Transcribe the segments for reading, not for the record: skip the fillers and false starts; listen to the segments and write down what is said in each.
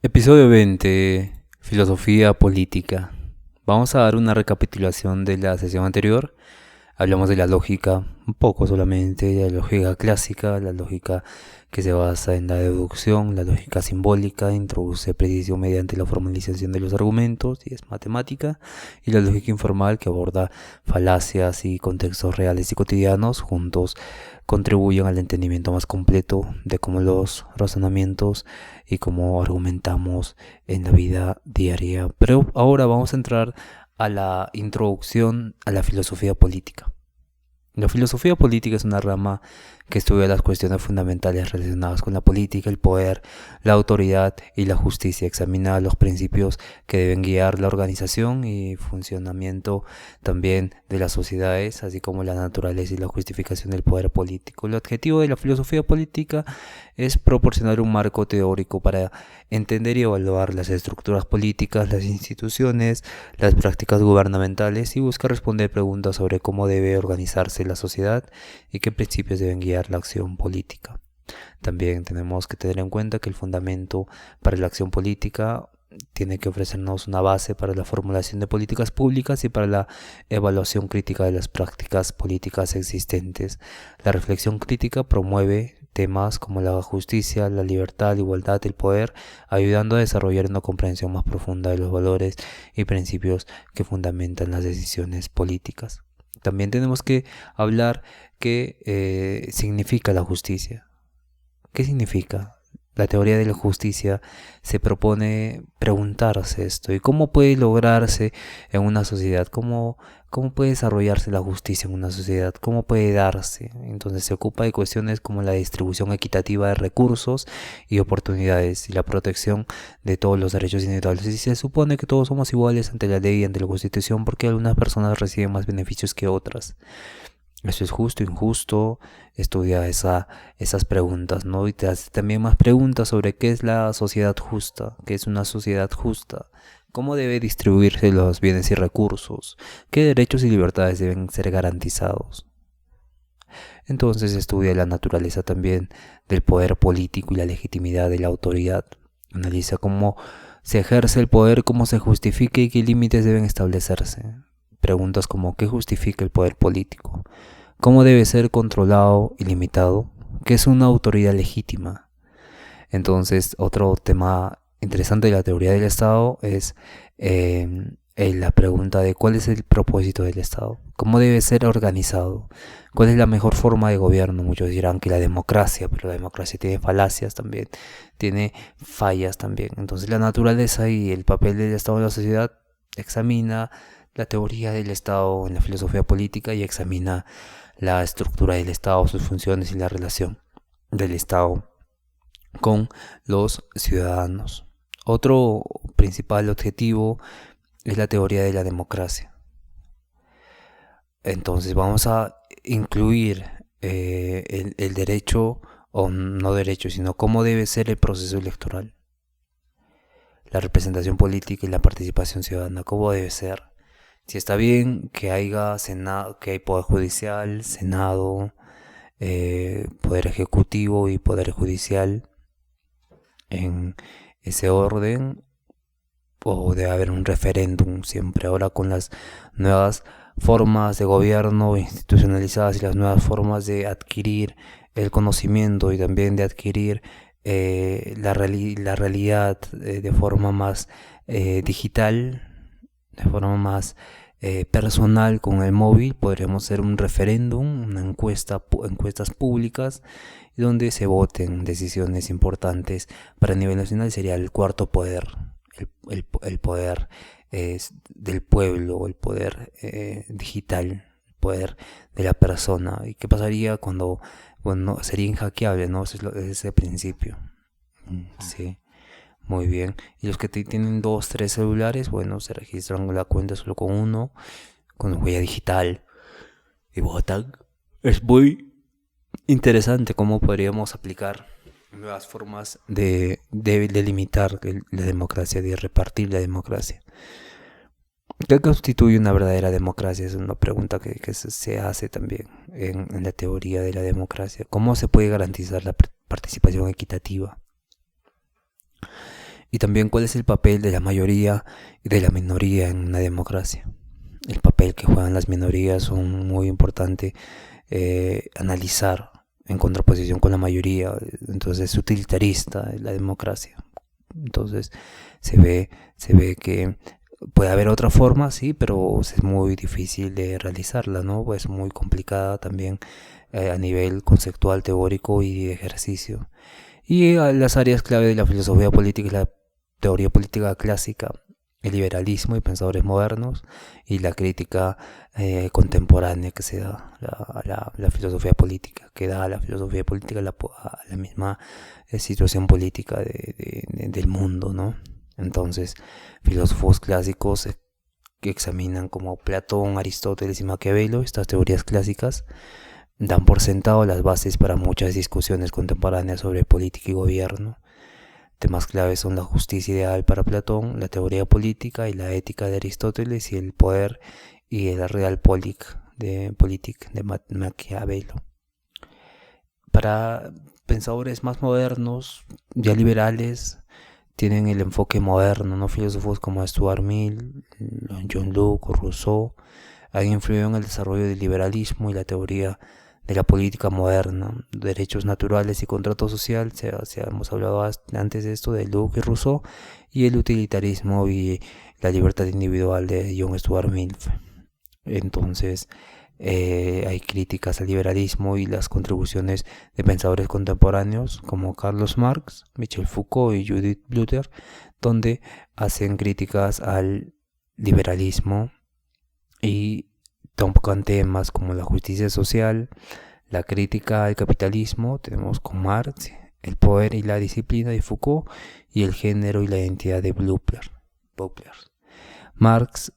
Episodio 20. Filosofía política. Vamos a dar una recapitulación de la sesión anterior. Hablamos de la lógica, un poco solamente, de la lógica clásica, la lógica que se basa en la deducción, la lógica simbólica, introduce precisión mediante la formalización de los argumentos y es matemática, y la lógica informal que aborda falacias y contextos reales y cotidianos, juntos contribuyen al entendimiento más completo de cómo los razonamientos y cómo argumentamos en la vida diaria. Pero ahora vamos a entrar a la introducción a la filosofía política. La filosofía política es una rama que estudia las cuestiones fundamentales relacionadas con la política, el poder, la autoridad y la justicia. Examina los principios que deben guiar la organización y funcionamiento también de las sociedades, así como la naturaleza y la justificación del poder político. El objetivo de la filosofía política es proporcionar un marco teórico para entender y evaluar las estructuras políticas, las instituciones, las prácticas gubernamentales y busca responder preguntas sobre cómo debe organizarse la sociedad y qué principios deben guiar la acción política. También tenemos que tener en cuenta que el fundamento para la acción política tiene que ofrecernos una base para la formulación de políticas públicas y para la evaluación crítica de las prácticas políticas existentes. La reflexión crítica promueve temas como la justicia, la libertad, la igualdad, el poder, ayudando a desarrollar una comprensión más profunda de los valores y principios que fundamentan las decisiones políticas. También tenemos que hablar qué significa la justicia. ¿Qué significa? La teoría de la justicia se propone preguntarse esto y cómo puede lograrse en una sociedad, cómo puede desarrollarse la justicia en una sociedad, cómo puede darse. Entonces se ocupa de cuestiones como la distribución equitativa de recursos y oportunidades y la protección de todos los derechos individuales. Y se supone que todos somos iguales ante la ley y ante la Constitución porque algunas personas reciben más beneficios que otras. Eso es justo, injusto, estudia esas preguntas, ¿no? Y te hace también más preguntas sobre qué es la sociedad justa, qué es una sociedad justa, cómo debe distribuirse los bienes y recursos, qué derechos y libertades deben ser garantizados. Entonces estudia la naturaleza también del poder político y la legitimidad de la autoridad. Analiza cómo se ejerce el poder, cómo se justifica y qué límites deben establecerse. Preguntas como ¿qué justifica el poder político? ¿Cómo debe ser controlado y limitado? ¿Qué es una autoridad legítima? Entonces, otro tema interesante de la teoría del Estado es la pregunta de cuál es el propósito del Estado, cómo debe ser organizado, cuál es la mejor forma de gobierno. Muchos dirán que la democracia, pero la democracia tiene falacias también, tiene fallas también. Entonces, la naturaleza y el papel del Estado en la sociedad examina la teoría del Estado en la filosofía política y examina la estructura del Estado, sus funciones y la relación del Estado con los ciudadanos. Otro principal objetivo es la teoría de la democracia. Entonces vamos a incluir el derecho, o no derecho, sino cómo debe ser el proceso electoral, la representación política y la participación ciudadana, cómo debe ser. Si está bien que haya Senado, que hay Poder Judicial, Senado, Poder Ejecutivo y Poder Judicial en ese orden, o debe haber un referéndum siempre. Ahora con las nuevas formas de gobierno institucionalizadas y las nuevas formas de adquirir el conocimiento y también de adquirir la realidad de forma más digital, de forma más personal con el móvil, podríamos hacer un referéndum, una encuestas públicas donde se voten decisiones importantes para el nivel nacional. Sería el cuarto poder, el poder del pueblo, el poder digital, el poder de la persona. ¿Y qué pasaría cuando sería inhackeable, ¿no? Ese es ese principio. Sí. Muy bien. Y los que tienen 2, 3 celulares, bueno, se registran la cuenta solo con uno, con huella digital y votan. Es muy interesante cómo podríamos aplicar nuevas formas de limitar la democracia, de repartir la democracia. ¿Qué constituye una verdadera democracia? Es una pregunta que se hace también en la teoría de la democracia. ¿Cómo se puede garantizar la participación equitativa? Y también cuál es el papel de la mayoría y de la minoría en una democracia. El papel que juegan las minorías son muy importante analizar en contraposición con la mayoría. Entonces es utilitarista la democracia. Entonces se ve que puede haber otra forma, sí, pero es muy difícil de realizarla, ¿no? Es muy complicada también a nivel conceptual, teórico y de ejercicio. Y las áreas clave de la filosofía política es la teoría política clásica, el liberalismo y pensadores modernos, y la crítica contemporánea que se da a la filosofía política, que da a la filosofía política a la misma situación política del mundo, ¿no? Entonces, filósofos clásicos que examinan como Platón, Aristóteles y Maquiavelo, estas teorías clásicas, dan por sentado las bases para muchas discusiones contemporáneas sobre política y gobierno. Temas claves son la justicia ideal para Platón, la teoría política y la ética de Aristóteles y el poder y el realpolitik de Maquiavelo. Para pensadores más modernos, ya liberales, tienen el enfoque moderno, ¿no? Filósofos como Stuart Mill, John Locke o Rousseau han influido en el desarrollo del liberalismo y la teoría de la política moderna, derechos naturales y contrato social. Hemos hablado antes de esto de Locke y Rousseau, y el utilitarismo y la libertad individual de John Stuart Mill. Entonces hay críticas al liberalismo y las contribuciones de pensadores contemporáneos como Carlos Marx, Michel Foucault y Judith Butler, donde hacen críticas al liberalismo y tocan temas como la justicia social, la crítica al capitalismo. Tenemos con Marx el poder y la disciplina de Foucault, y el género y la identidad de Butler. Marx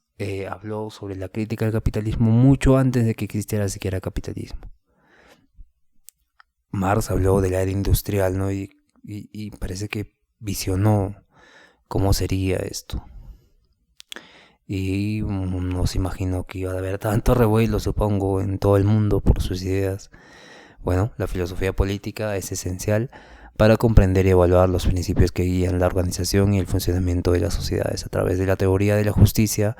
habló sobre la crítica al capitalismo mucho antes de que existiera siquiera capitalismo. Marx habló de la era industrial, ¿no? Y parece que visionó cómo sería esto. Y no se imaginó que iba a haber tanto revuelo, supongo, en todo el mundo por sus ideas. Bueno, la filosofía política es esencial para comprender y evaluar los principios que guían la organización y el funcionamiento de las sociedades a través de la teoría de la justicia,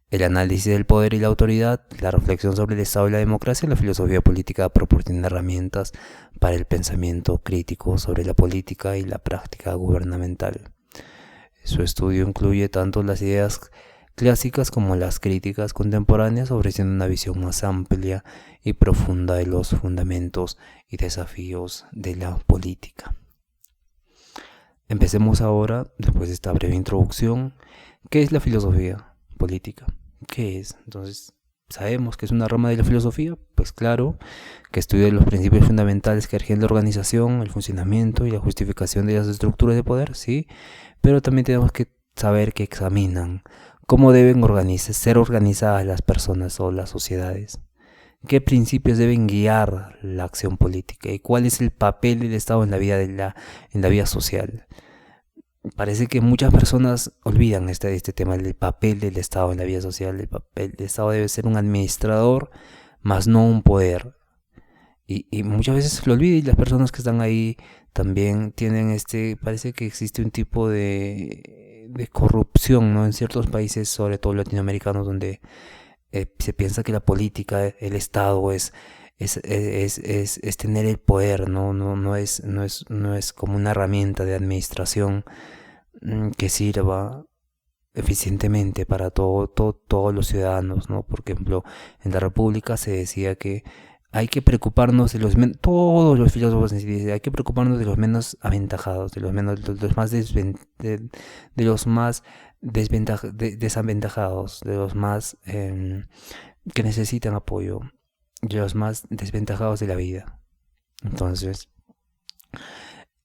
el análisis del poder y la autoridad, la reflexión sobre el Estado y la democracia. La filosofía política proporciona herramientas para el pensamiento crítico sobre la política y la práctica gubernamental. Su estudio incluye tanto las ideas clásicas como las críticas contemporáneas, ofreciendo una visión más amplia y profunda de los fundamentos y desafíos de la política. Empecemos ahora, después de esta breve introducción, ¿qué es la filosofía política? ¿Qué es? Entonces, ¿sabemos que es una rama de la filosofía? Pues claro, que estudia los principios fundamentales que rigen la organización, el funcionamiento y la justificación de las estructuras de poder, sí, pero también tenemos que saber que examinan cómo deben ser organizadas las personas o las sociedades, qué principios deben guiar la acción política y cuál es el papel del Estado en la vida social. Parece que muchas personas olvidan este tema del papel del Estado en la vida social. El papel del Estado debe ser un administrador, más no un poder. Y muchas veces lo olvidan, y las personas que están ahí también tienen parece que existe un tipo de corrupción, ¿no? En ciertos países, sobre todo latinoamericanos, donde se piensa que la política, el Estado es tener el poder, no es como una herramienta de administración que sirva eficientemente para todos los ciudadanos, ¿no? Por ejemplo, en la República se decía que hay que preocuparnos de todos los filósofos dicen, hay que preocuparnos de los menos aventajados, de los más desaventajados, de los más que necesitan apoyo, de los más desventajados de la vida. Entonces,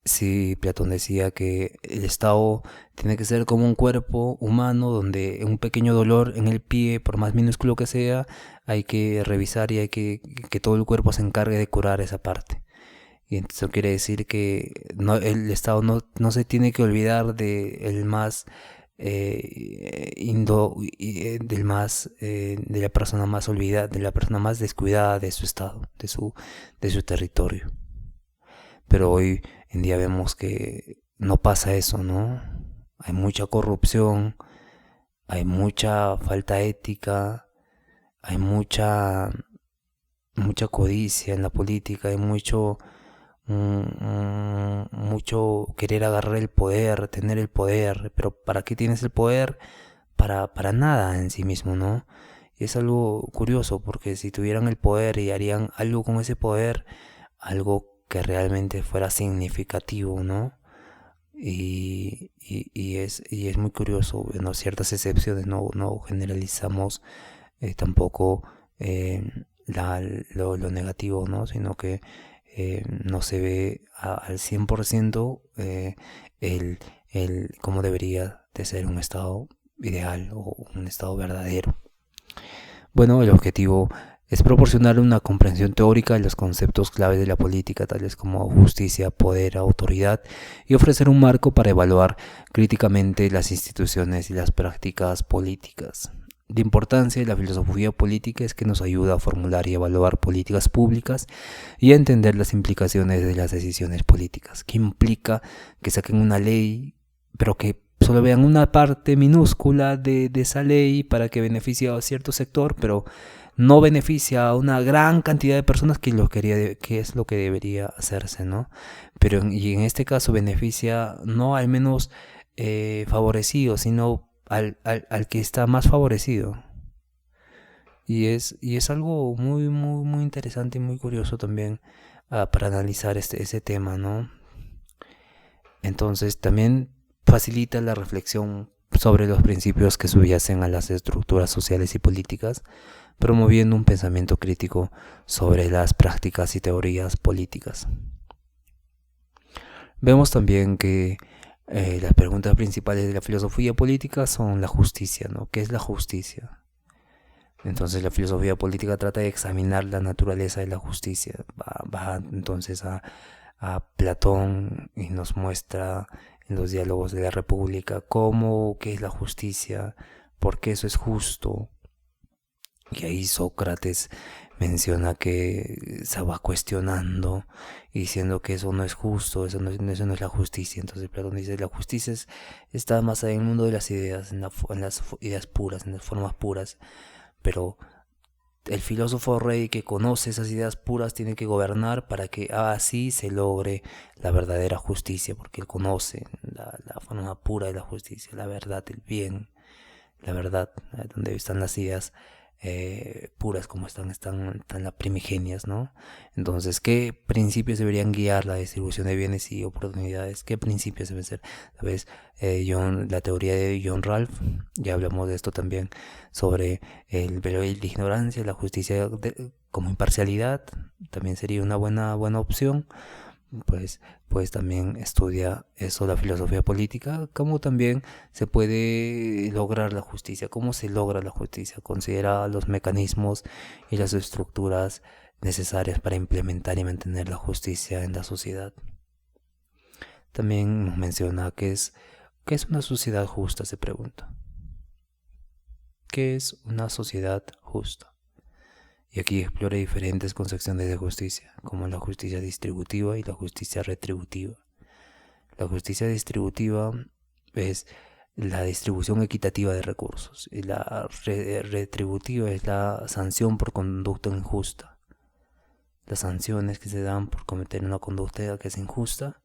sí, Platón decía que el Estado tiene que ser como un cuerpo humano donde un pequeño dolor en el pie, por más minúsculo que sea, hay que revisar y hay que todo el cuerpo se encargue de curar esa parte. Y entonces eso quiere decir que el Estado no se tiene que olvidar de la persona más olvidada, de la persona más descuidada de su estado, de su territorio. Pero hoy en día vemos que no pasa eso, ¿no? hay mucha corrupción, hay mucha falta ética, hay mucha codicia en la política, hay mucho querer agarrar el poder, tener el poder, pero ¿para qué tienes el poder? Para nada en sí mismo, ¿no? Y es algo curioso porque si tuvieran el poder y harían algo con ese poder, algo que realmente fuera significativo, ¿no? Y es muy curioso, bueno, ciertas excepciones, no generalizamos tampoco lo negativo, ¿no? Sino que no se ve al 100% cómo debería de ser un estado ideal o un estado verdadero. Bueno, el objetivo es proporcionar una comprensión teórica de los conceptos claves de la política, tales como justicia, poder, autoridad, y ofrecer un marco para evaluar críticamente las instituciones y las prácticas políticas. La importancia de la filosofía política es que nos ayuda a formular y evaluar políticas públicas y a entender las implicaciones de las decisiones políticas. ¿Qué implica que saquen una ley, pero que solo vean una parte minúscula de esa ley para que beneficie a cierto sector, pero no beneficia a una gran cantidad de personas que es lo que debería hacerse, ¿no? Y en este caso beneficia no al menos favorecido, sino al que está más favorecido. Y es algo muy, muy, muy interesante y muy curioso también para analizar ese tema, ¿no? Entonces también facilita la reflexión sobre los principios que subyacen a las estructuras sociales y políticas, promoviendo un pensamiento crítico sobre las prácticas y teorías políticas. Vemos también que las preguntas principales de la filosofía política son la justicia, ¿no? ¿Qué es la justicia? Entonces la filosofía política trata de examinar la naturaleza de la justicia. Va entonces a Platón y nos muestra en los diálogos de la República qué es la justicia, por qué eso es justo. Y ahí Sócrates menciona que se va cuestionando y diciendo que eso no es justo, eso no es la justicia. Entonces Platón dice, la justicia está más en el mundo de las ideas, en las ideas puras, en las formas puras, pero el filósofo rey que conoce esas ideas puras tiene que gobernar para que así se logre la verdadera justicia, porque él conoce la forma pura de la justicia, la verdad, el bien, la verdad, donde están las ideas puras como están las primigenias, ¿no? Entonces, ¿qué principios deberían guiar la distribución de bienes y oportunidades? ¿Qué principios deben ser? ¿Sabes? La teoría de John Ralph, ya hablamos de esto también, sobre el velo de la ignorancia, la justicia como imparcialidad, también sería una buena opción. Pues también estudia eso, la filosofía política, cómo también se puede lograr la justicia, cómo se logra la justicia, considera los mecanismos y las estructuras necesarias para implementar y mantener la justicia en la sociedad. También nos menciona ¿qué es una sociedad justa? Se pregunta. ¿Qué es una sociedad justa? Y aquí explora diferentes concepciones de justicia, como la justicia distributiva y la justicia retributiva. La justicia distributiva es la distribución equitativa de recursos y la retributiva es la sanción por conducta injusta. Las sanciones que se dan por cometer una conducta que es injusta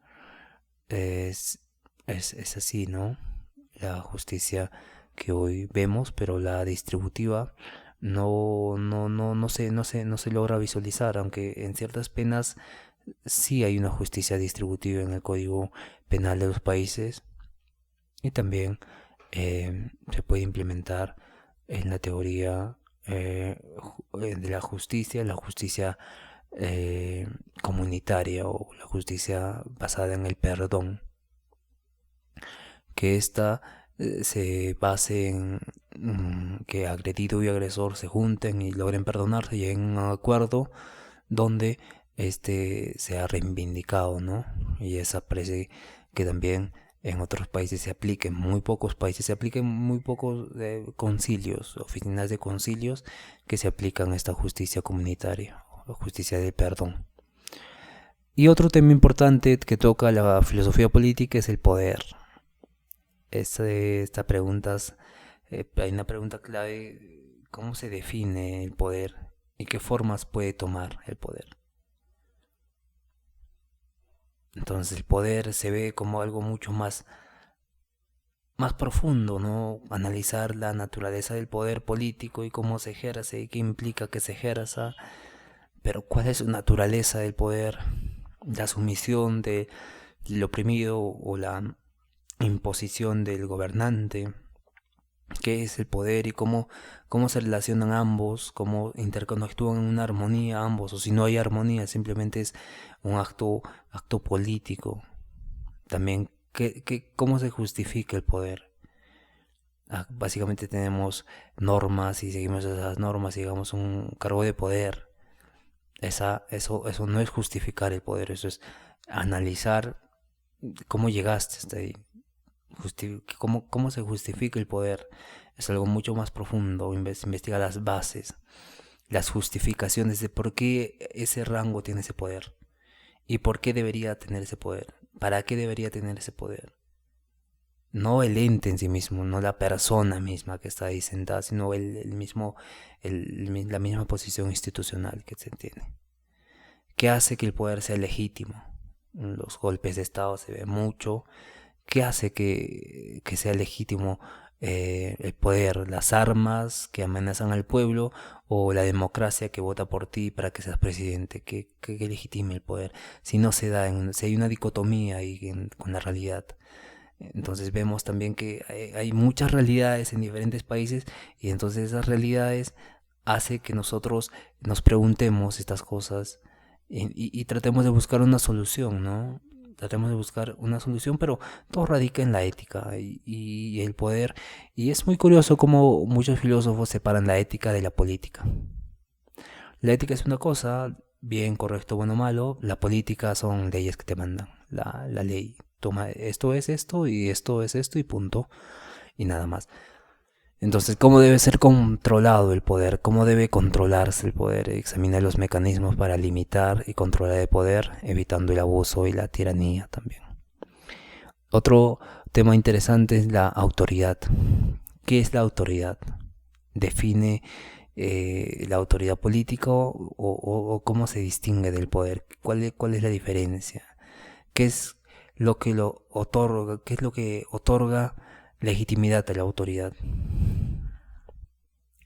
es así, ¿no? La justicia que hoy vemos, pero la distributiva no se logra visualizar, aunque en ciertas penas sí hay una justicia distributiva en el Código Penal de los países, y también se puede implementar en la teoría de la justicia comunitaria o la justicia basada en el perdón, que esta se base en que agredido y agresor se junten y logren perdonarse y lleguen a un acuerdo donde sea reivindicado, ¿no? Y esa parece que también en otros países se aplica, en muy pocos países se aplica, en muy pocos concilios, oficinas de concilios que se aplican esta justicia comunitaria, o justicia de perdón. Y otro tema importante que toca la filosofía política es el poder. esta pregunta, hay una pregunta clave: ¿cómo se define el poder y qué formas puede tomar el poder? Entonces el poder se ve como algo mucho más profundo, ¿no? Analizar la naturaleza del poder político y cómo se ejerce y qué implica que se ejerza, pero cuál es su naturaleza del poder, la sumisión del oprimido o la imposición del gobernante, qué es el poder y cómo se relacionan ambos, cómo interconectúan en una armonía ambos, o si no hay armonía, simplemente es un acto político. También, ¿cómo se justifica el poder? Básicamente tenemos normas y seguimos esas normas y llegamos a un cargo de poder. Eso no es justificar el poder, eso es analizar cómo llegaste hasta ahí. Cómo se justifica el poder. Es algo mucho más profundo. Investiga las bases, las justificaciones de por qué ese rango tiene ese poder y por qué debería tener ese poder, para qué debería tener ese poder. No el ente en sí mismo, no la persona misma que está ahí sentada, sino la misma posición institucional que se tiene. ¿Qué hace que el poder sea legítimo? Los golpes de Estado se ve mucho. ¿Qué hace que sea legítimo el poder? ¿Las armas que amenazan al pueblo o la democracia que vota por ti para que seas presidente? ¿Qué legitima el poder? Si no se da, si hay una dicotomía ahí con la realidad. Entonces vemos también que hay muchas realidades en diferentes países y entonces esas realidades hace que nosotros nos preguntemos estas cosas y tratemos de buscar una solución, ¿no? Tratemos de buscar una solución, pero todo radica en la ética y el poder. Y es muy curioso cómo muchos filósofos separan la ética de la política. La ética es una cosa, bien, correcto, bueno, malo. La política son leyes que te mandan. La ley toma esto es esto y esto es esto y punto. Y nada más. Entonces, ¿cómo debe ser controlado el poder? ¿Cómo debe controlarse el poder? Examina los mecanismos para limitar y controlar el poder, evitando el abuso y la tiranía también. Otro tema interesante es la autoridad. ¿Qué es la autoridad? Define la autoridad política o cómo se distingue del poder. ¿Cuál es la diferencia? ¿Qué es lo que lo otorga? ¿Qué es lo que otorga legitimidad a la autoridad?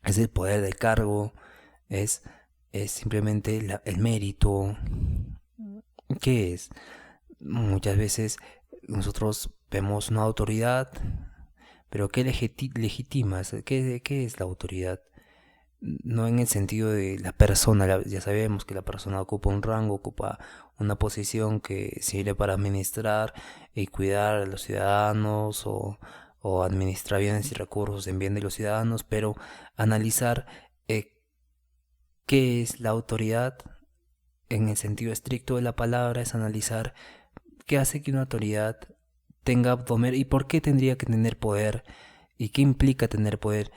Es el poder del cargo, es simplemente el mérito. ¿Qué es? Muchas veces nosotros vemos una autoridad, pero ¿qué legitima? ¿Qué es la autoridad? No en el sentido de la persona, ya sabemos que la persona ocupa un rango, ocupa una posición que sirve para administrar y cuidar a los ciudadanos o administrar bienes y recursos en bien de los ciudadanos, pero analizar qué es la autoridad en el sentido estricto de la palabra es analizar qué hace que una autoridad tenga poder y por qué tendría que tener poder y qué implica tener poder.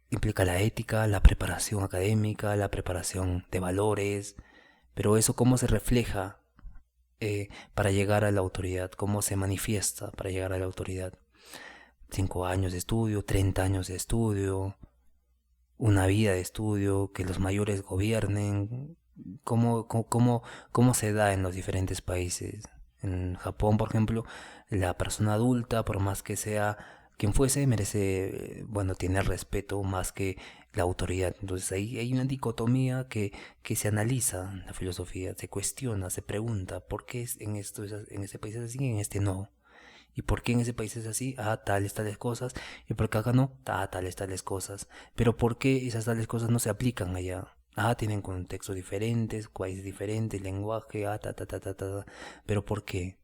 Implica la ética, la preparación académica, la preparación de valores, pero eso cómo se refleja para llegar a la autoridad, cómo se manifiesta para llegar a la autoridad. 5 años de estudio, 30 años de estudio, una vida de estudio, que los mayores gobiernen, cómo se da en los diferentes países. En Japón, por ejemplo, la persona adulta, por más que sea quien fuese, merece, bueno, tener respeto más que la autoridad. Entonces ahí hay una dicotomía que se analiza en la filosofía, se cuestiona, se pregunta, ¿por qué en este país es así y en este no? ¿Y por qué en ese país es así? Tales cosas. ¿Y por qué acá no? Tales cosas. Pero ¿por qué esas tales cosas no se aplican allá? Tienen contextos diferentes, países diferentes, lenguaje, ta. Pero ¿por qué?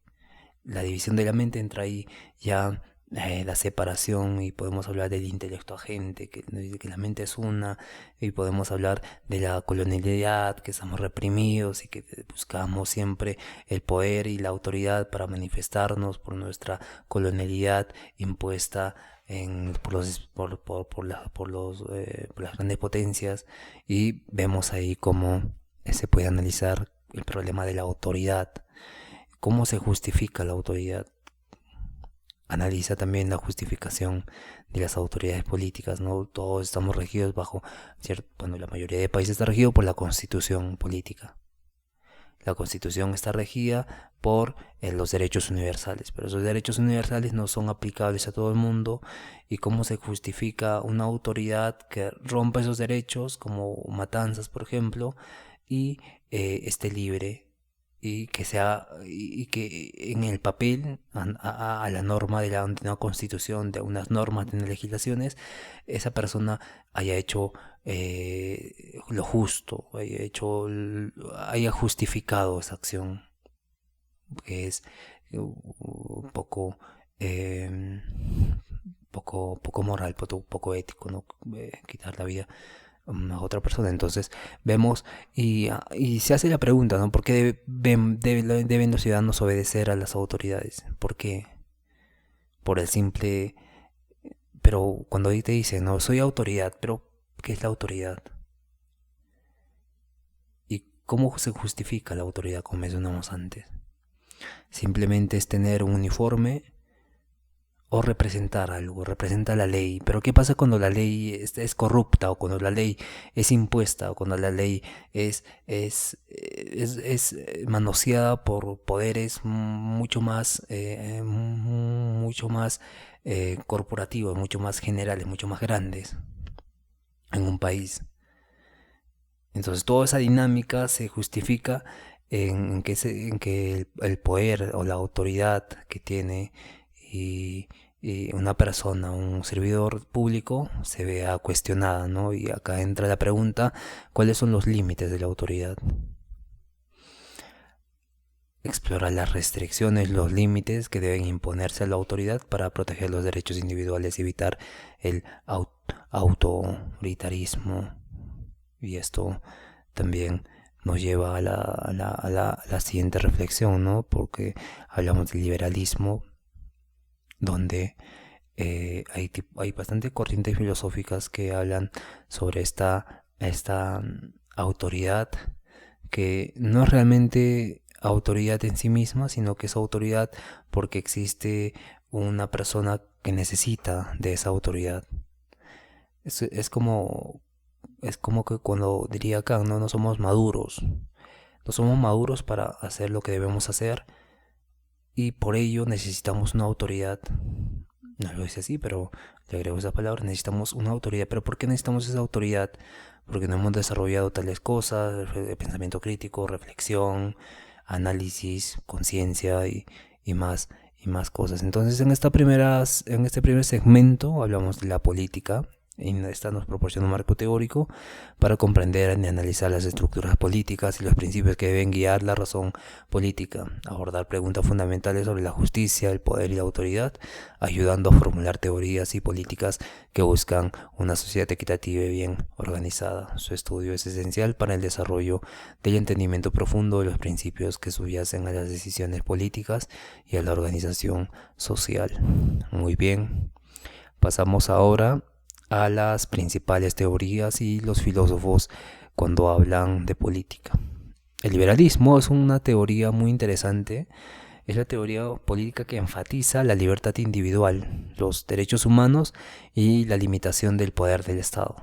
La división de la mente entra ahí ya, la separación, y podemos hablar del intelecto agente, que nos dice que la mente es una, y podemos hablar de la colonialidad, que estamos reprimidos y que buscamos siempre el poder y la autoridad para manifestarnos por nuestra colonialidad impuesta por las grandes potencias, y vemos ahí cómo se puede analizar el problema de la autoridad. ¿Cómo se justifica la autoridad? analiza también la justificación de las autoridades políticas, ¿no? Todos estamos regidos bajo, ¿cierto? Bueno, la mayoría de países está regido por la constitución política. La Constitución está regida por los derechos universales, pero esos derechos universales no son aplicables a todo el mundo. ¿Y cómo se justifica una autoridad que rompa esos derechos, como matanzas, por ejemplo, y esté libre y que en el papel a la norma de una constitución, de unas normas, de unas legislaciones, esa persona haya hecho lo justo, haya justificado esa acción, que es un poco, eh, poco moral, poco ético, ¿no? Quitar la vida a otra persona. Entonces vemos y se hace la pregunta, ¿no? ¿Por qué deben los ciudadanos obedecer a las autoridades? ¿Por qué? Por el simple... Pero cuando te dicen, no, soy autoridad, pero ¿qué es la autoridad? ¿Y cómo se justifica la autoridad, como mencionamos antes? Simplemente es tener un uniforme o representar algo, representa la ley. Pero ¿qué pasa cuando la ley es corrupta, o cuando la ley es impuesta, o cuando la ley es manoseada por poderes mucho más corporativos, mucho más generales, mucho más grandes en un país? Entonces toda esa dinámica se justifica en que el poder o la autoridad que tiene y una persona, un servidor público, se vea cuestionada, ¿no? Y acá entra la pregunta, ¿cuáles son los límites de la autoridad? Explora las restricciones, los límites que deben imponerse a la autoridad para proteger los derechos individuales y evitar el autoritarismo. Y esto también nos lleva a la siguiente reflexión, ¿no? Porque hablamos del liberalismo, donde hay bastante corrientes filosóficas que hablan sobre esta autoridad, que no es realmente autoridad en sí misma, sino que es autoridad porque existe una persona que necesita de esa autoridad. Es como que cuando diría Kant, no somos maduros. No somos maduros para hacer lo que debemos hacer, y por ello necesitamos una autoridad. No lo dice así, pero le agrego esa palabra: necesitamos una autoridad. ¿Pero por qué necesitamos esa autoridad? Porque no hemos desarrollado tales cosas: pensamiento crítico, reflexión, análisis, conciencia y más cosas. Entonces en este primer segmento hablamos de la política. Y esta nos proporciona un marco teórico para comprender y analizar las estructuras políticas y los principios que deben guiar la razón política, abordar preguntas fundamentales sobre la justicia, el poder y la autoridad, ayudando a formular teorías y políticas que buscan una sociedad equitativa y bien organizada. Su estudio es esencial para el desarrollo del entendimiento profundo de los principios que subyacen a las decisiones políticas y a la organización social. Muy bien, pasamos ahora a las principales teorías y los filósofos cuando hablan de política. El liberalismo es una teoría muy interesante. Es la teoría política que enfatiza la libertad individual, los derechos humanos y la limitación del poder del Estado.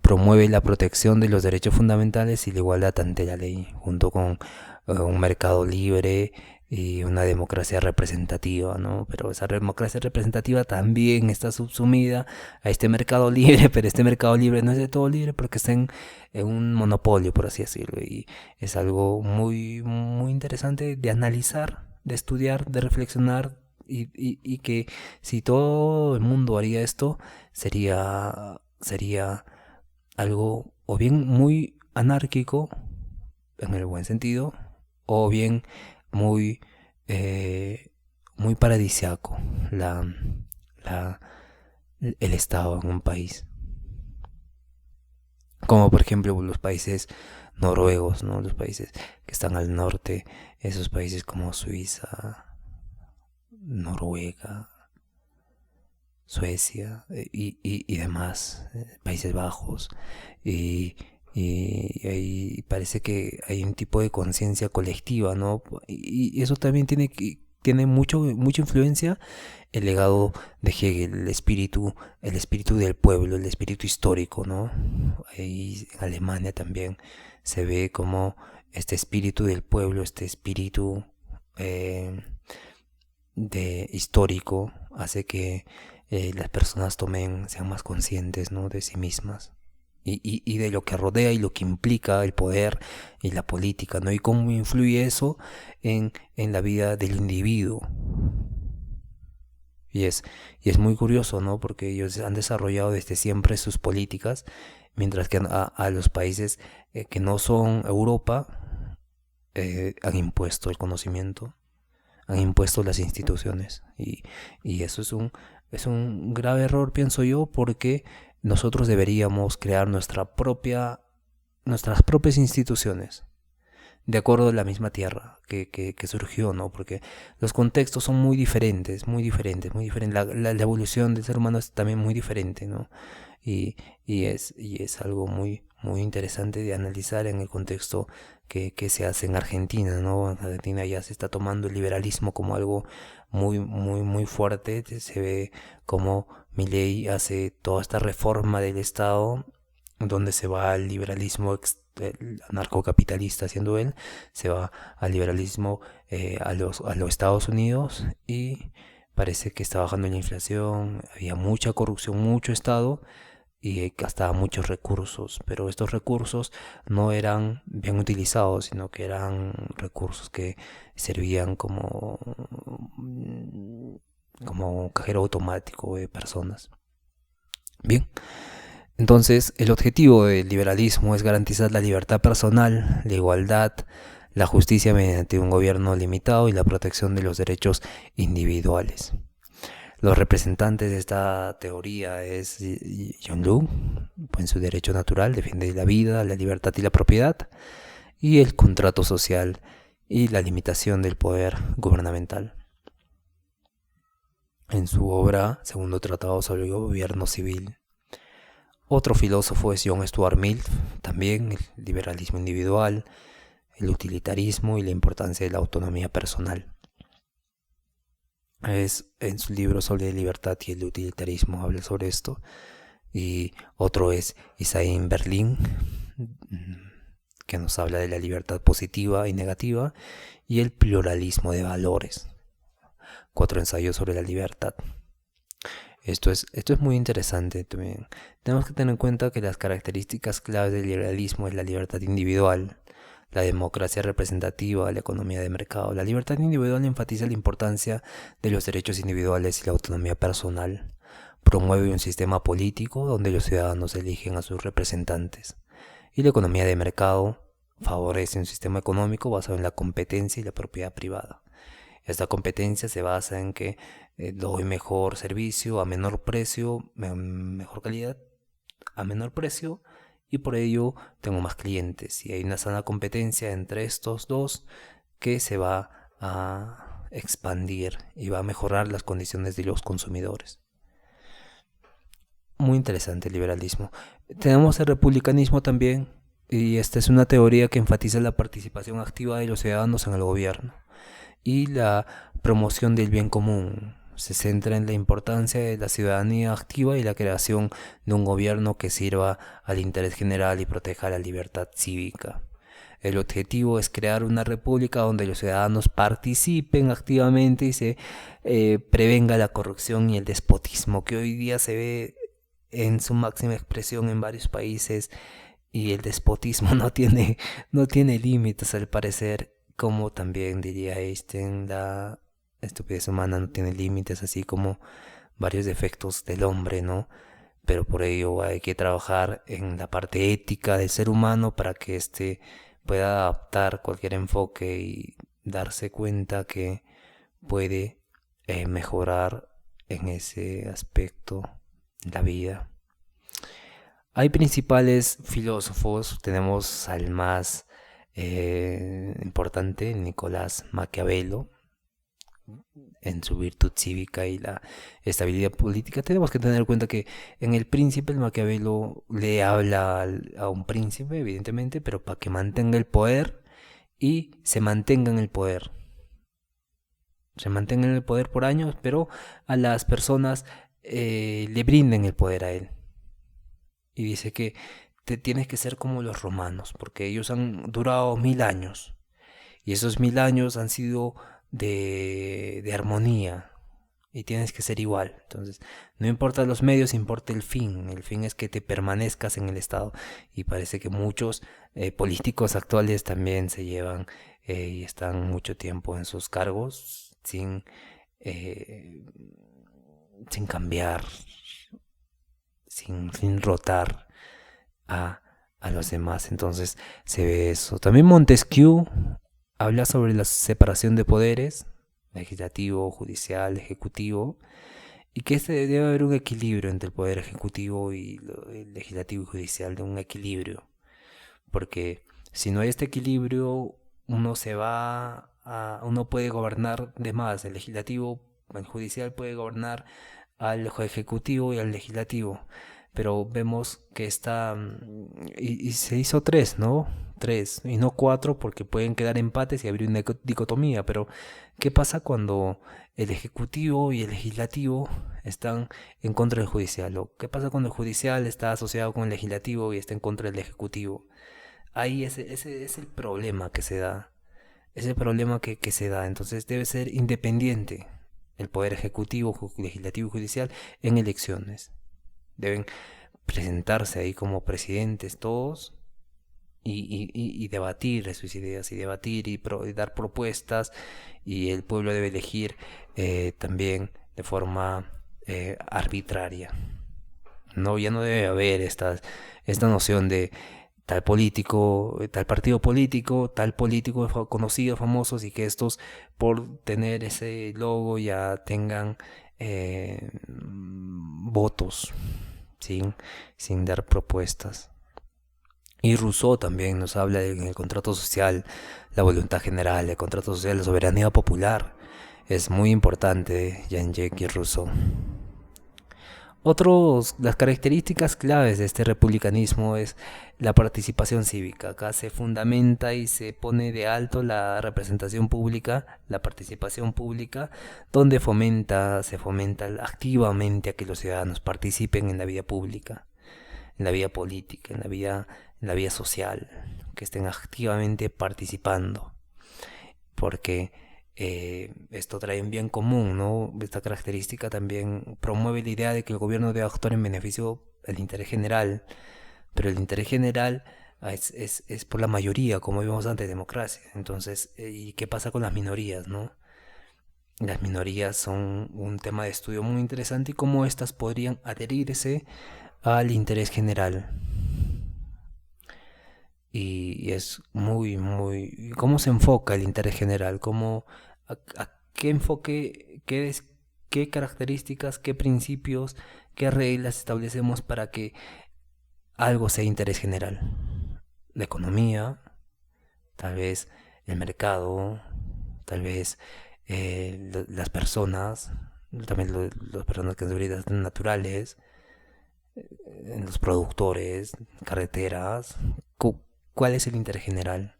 Promueve la protección de los derechos fundamentales y la igualdad ante la ley, junto con un mercado libre y una democracia representativa, ¿no? Pero esa democracia representativa también está subsumida a este mercado libre, pero este mercado libre no es de todo libre porque está en un monopolio, por así decirlo, y es algo muy, muy interesante de analizar, de estudiar, de reflexionar, y que si todo el mundo haría esto, sería algo o bien muy anárquico, en el buen sentido, o bien muy muy paradisiaco el Estado en un país, como por ejemplo los países noruegos, ¿no? Los países que están al norte, esos países como Suiza, Noruega, Suecia y demás, Países Bajos, y parece que hay un tipo de conciencia colectiva, ¿no? Y eso también tiene tiene mucha influencia el legado de Hegel, el espíritu del pueblo, el espíritu histórico, ¿no? Ahí en Alemania también se ve como este espíritu del pueblo, este espíritu de histórico hace que las personas sean más conscientes, ¿no? De sí mismas. Y de lo que rodea y lo que implica el poder y la política, ¿no? Y cómo influye eso en la vida del individuo. Y es muy curioso, ¿no? Porque ellos han desarrollado desde siempre sus políticas, mientras que a los países que no son Europa han impuesto el conocimiento, han impuesto las instituciones. Y eso es un grave error, pienso yo, porque nosotros deberíamos crear nuestras propias instituciones, de acuerdo a la misma tierra que surgió, ¿no? Porque los contextos son muy diferentes, muy diferentes, muy diferentes. La evolución del ser humano es también muy diferente, ¿no? Y es algo muy interesante de analizar en el contexto que se hace en Argentina, ¿no? En Argentina ya se está tomando el liberalismo como algo muy fuerte. Se ve como Milei hace toda esta reforma del Estado, donde se va al liberalismo anarcocapitalista, siendo él, se va al liberalismo a los Estados Unidos, y parece que está bajando la inflación, había mucha corrupción, mucho Estado, y gastaba muchos recursos, pero estos recursos no eran bien utilizados, sino que eran recursos que servían como cajero automático de personas. Bien, entonces el objetivo del liberalismo es garantizar la libertad personal, la igualdad, la justicia mediante un gobierno limitado y la protección de los derechos individuales. Los representantes de esta teoría es John Locke, en su derecho natural defiende la vida, la libertad y la propiedad, y el contrato social y la limitación del poder gubernamental. En su obra, Segundo Tratado sobre el Gobierno Civil. Otro filósofo es John Stuart Mill, también el liberalismo individual, el utilitarismo y la importancia de la autonomía personal. Es en su libro sobre libertad y el utilitarismo habla sobre esto. Y otro es Isaín Berlin, que nos habla de la libertad positiva y negativa y el pluralismo de valores. 4 ensayos sobre la libertad. Esto es muy interesante también. Tenemos que tener en cuenta que las características claves del liberalismo es la libertad individual, la democracia representativa, la economía de mercado. La libertad individual enfatiza la importancia de los derechos individuales y la autonomía personal. Promueve un sistema político donde los ciudadanos eligen a sus representantes. Y la economía de mercado favorece un sistema económico basado en la competencia y la propiedad privada. Esta competencia se basa en que doy mejor servicio a menor precio, mejor calidad a menor precio, y por ello tengo más clientes. Y hay una sana competencia entre estos dos que se va a expandir y va a mejorar las condiciones de los consumidores. Muy interesante el liberalismo. Tenemos el republicanismo también, y esta es una teoría que enfatiza la participación activa de los ciudadanos en el gobierno y la promoción del bien común. Se centra en la importancia de la ciudadanía activa y la creación de un gobierno que sirva al interés general y proteja la libertad cívica. El objetivo es crear una república donde los ciudadanos participen activamente y se prevenga la corrupción y el despotismo, que hoy día se ve en su máxima expresión en varios países, y el despotismo no tiene límites al parecer. Como también diría Einstein, la estupidez humana no tiene límites, así como varios defectos del hombre, ¿no? Pero por ello hay que trabajar en la parte ética del ser humano para que éste pueda adaptar cualquier enfoque y darse cuenta que puede mejorar en ese aspecto la vida. Hay principales filósofos, tenemos al más importante, Nicolás Maquiavelo, en su virtud cívica y la estabilidad política. Tenemos que tener en cuenta que en El Príncipe, el Maquiavelo le habla a un príncipe, evidentemente, pero para que mantenga el poder y se mantenga en el poder. se mantenga en el poder por años, pero a las personas le brinden el poder a él. Y dice que te tienes que ser como los romanos, porque ellos han durado 1000 años. Y esos 1000 años han sido de armonía. Y tienes que ser igual. Entonces, no importa los medios, importa el fin. El fin es que te permanezcas en el Estado. Y parece que muchos políticos actuales también se llevan y están mucho tiempo en sus cargos eh, sin cambiar, sin rotar a, a los demás. Entonces se ve eso. También Montesquieu habla sobre la separación de poderes, legislativo, judicial, ejecutivo, y que debe haber un equilibrio entre el poder ejecutivo y el legislativo y judicial, de un equilibrio, porque si no hay este equilibrio, uno puede gobernar de más, el legislativo, el judicial puede gobernar al ejecutivo y al legislativo, pero vemos que y se hizo tres, ¿no? Tres y no cuatro, porque pueden quedar empates y abrir una dicotomía. Pero ¿qué pasa cuando el ejecutivo y el legislativo están en contra del judicial? ¿O qué pasa cuando el judicial está asociado con el legislativo y está en contra del ejecutivo? Ahí ese es el problema que se da. Es el problema que se da. Entonces debe ser independiente el poder ejecutivo, legislativo y judicial en elecciones. Deben presentarse ahí como presidentes todos y debatir de sus ideas y debatir y dar propuestas, y el pueblo debe elegir también de forma arbitraria. No, ya no debe haber esta noción de tal político, tal partido político, tal político conocido, famosos, y que estos por tener ese logo ya tengan votos sin, sin dar propuestas. Y Rousseau también nos habla del contrato social, la voluntad general, el contrato social, la soberanía popular. Es muy importante Jean-Jacques Rousseau. Las características claves de este republicanismo es la participación cívica. Acá se fundamenta y se pone de alto la representación pública, la participación pública, donde se fomenta activamente a que los ciudadanos participen en la vida pública, en la vida política, en la vida social, que estén activamente participando, porque esto trae un bien común, ¿no? Esta característica también promueve la idea de que el gobierno debe actuar en beneficio del interés general, pero el interés general es por la mayoría, como vimos antes, democracia. Entonces, ¿y qué pasa con las minorías, no? Las minorías son un tema de estudio muy interesante, y cómo éstas podrían adherirse al interés general. Y es muy... ¿Cómo se enfoca el interés general? ¿Qué enfoque, qué características, qué principios, qué reglas establecemos para que algo sea interés general? La economía, tal vez el mercado, tal vez las personas, también las personas que son vidas naturales, los productores, carreteras. ¿Cuál es el interés general?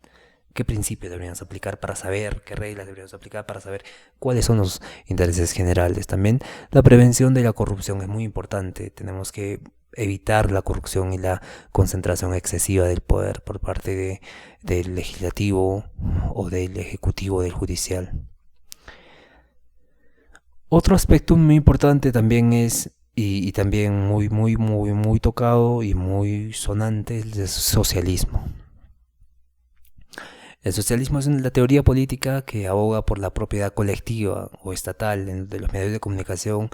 ¿Qué principios deberíamos aplicar para saber? ¿Qué reglas deberíamos aplicar para saber cuáles son los intereses generales? También la prevención de la corrupción es muy importante. Tenemos que evitar la corrupción y la concentración excesiva del poder por parte del legislativo o del ejecutivo, del judicial. Otro aspecto muy importante también es, y también muy tocado y muy sonante, es el socialismo. El socialismo es la teoría política que aboga por la propiedad colectiva o estatal de los medios de comunicación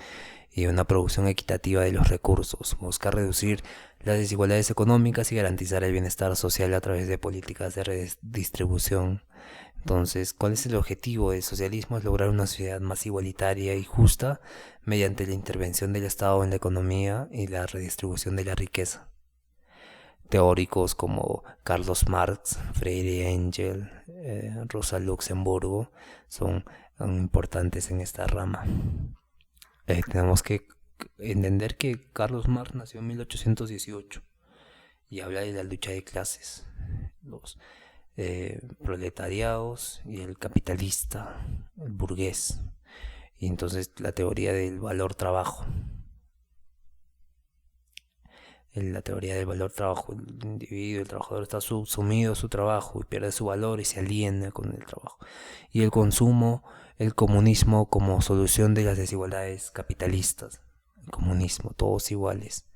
y una producción equitativa de los recursos. Busca reducir las desigualdades económicas y garantizar el bienestar social a través de políticas de redistribución. Entonces, ¿cuál es el objetivo del socialismo? Es lograr una sociedad más igualitaria y justa mediante la intervención del Estado en la economía y la redistribución de la riqueza. Teóricos como Carlos Marx, Freire Engel, Rosa Luxemburgo son importantes en esta rama. Tenemos que entender que Carlos Marx nació en 1818 y habla de la lucha de clases. proletariados y el capitalista, el burgués. Y entonces la teoría del valor trabajo. En la teoría del valor trabajo, el individuo, el trabajador está sumido a su trabajo y pierde su valor y se aliena con el trabajo. Y el consumo, el comunismo como solución de las desigualdades capitalistas. El comunismo, todos iguales.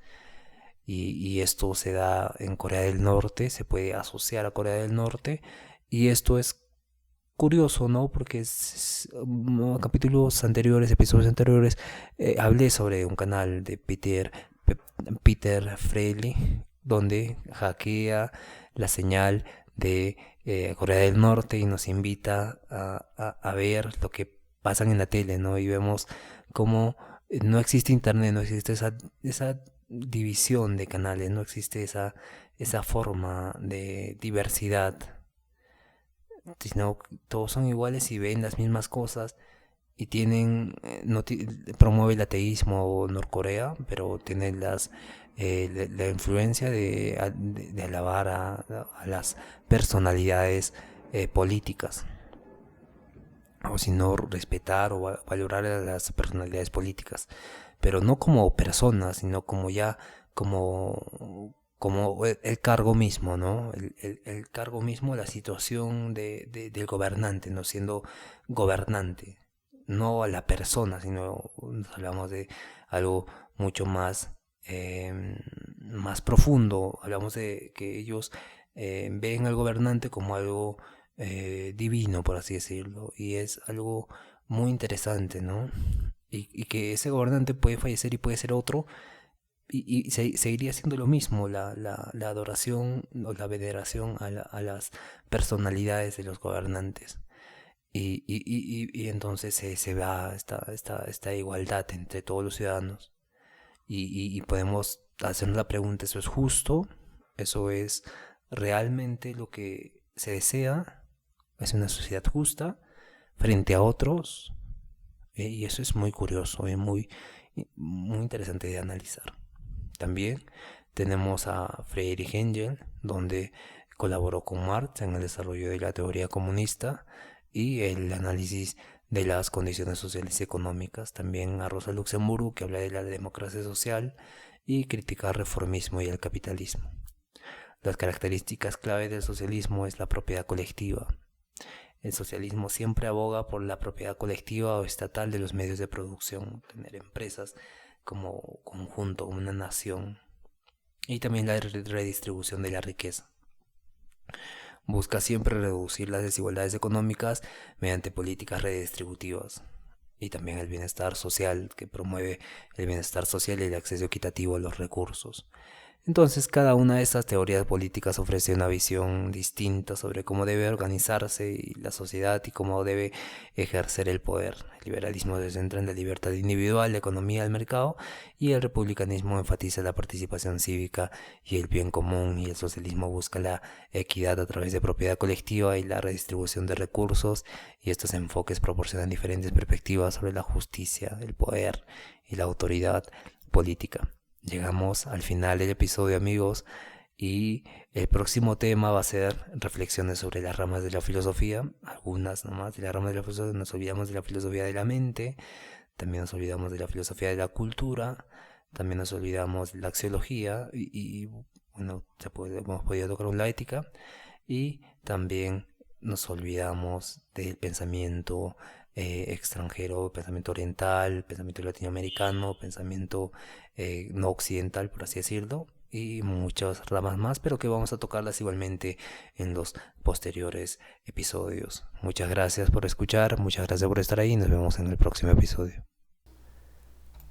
Y esto se da en Corea del Norte, se puede asociar a Corea del Norte. Y esto es curioso, ¿no? Porque capítulos anteriores, episodios anteriores, hablé sobre un canal de Peter Freiley, donde hackea la señal de Corea del Norte y nos invita a ver lo que pasa en la tele, ¿no? Y vemos cómo no existe internet, no existe esa división de canales, no existe esa forma de diversidad, sino todos son iguales y ven las mismas cosas y tienen promueve el ateísmo Norcorea, pero tiene la influencia de alabar a las personalidades políticas, o si no respetar o valorar a las personalidades políticas, pero no como personas, sino como ya como el cargo mismo, ¿no? El cargo mismo, la situación del gobernante, no siendo gobernante, no a la persona, sino hablamos de algo mucho más profundo. Hablamos de que ellos ven al gobernante como algo divino, por así decirlo, y es algo muy interesante, ¿no? Y que ese gobernante puede fallecer y puede ser otro, y seguiría siendo lo mismo, la adoración o la veneración a las personalidades de los gobernantes. Y entonces se va esta igualdad entre todos los ciudadanos. Y podemos hacernos la pregunta, ¿eso es justo? ¿Eso es realmente lo que se desea? ¿Es una sociedad justa frente a otros? Y eso es muy curioso y muy interesante de analizar. También tenemos a Friedrich Engels, donde colaboró con Marx en el desarrollo de la teoría comunista y el análisis de las condiciones sociales y económicas. También a Rosa Luxemburgo, que habla de la democracia social y critica el reformismo y el capitalismo. Las características clave del socialismo es la propiedad colectiva. El socialismo siempre aboga por la propiedad colectiva o estatal de los medios de producción, tener empresas como conjunto, como una nación, y también la redistribución de la riqueza. Busca siempre reducir las desigualdades económicas mediante políticas redistributivas, y también el bienestar social, que promueve el bienestar social y el acceso equitativo a los recursos. Entonces, cada una de estas teorías políticas ofrece una visión distinta sobre cómo debe organizarse la sociedad y cómo debe ejercer el poder. El liberalismo se centra en la libertad individual, la economía del mercado, y el republicanismo enfatiza la participación cívica y el bien común, y el socialismo busca la equidad a través de propiedad colectiva y la redistribución de recursos, y estos enfoques proporcionan diferentes perspectivas sobre la justicia, el poder y la autoridad política. Llegamos al final del episodio, amigos, y el próximo tema va a ser reflexiones sobre las ramas de la filosofía, algunas nomás de las ramas de la filosofía. Nos olvidamos de la filosofía de la mente, también nos olvidamos de la filosofía de la cultura, también nos olvidamos de la axiología y bueno, hemos podido tocar la ética, y también nos olvidamos del pensamiento extranjero, pensamiento oriental, pensamiento latinoamericano, pensamiento no occidental, por así decirlo, y muchas ramas más, pero que vamos a tocarlas igualmente en los posteriores episodios. Muchas gracias por escuchar, muchas gracias por estar ahí, nos vemos en el próximo episodio.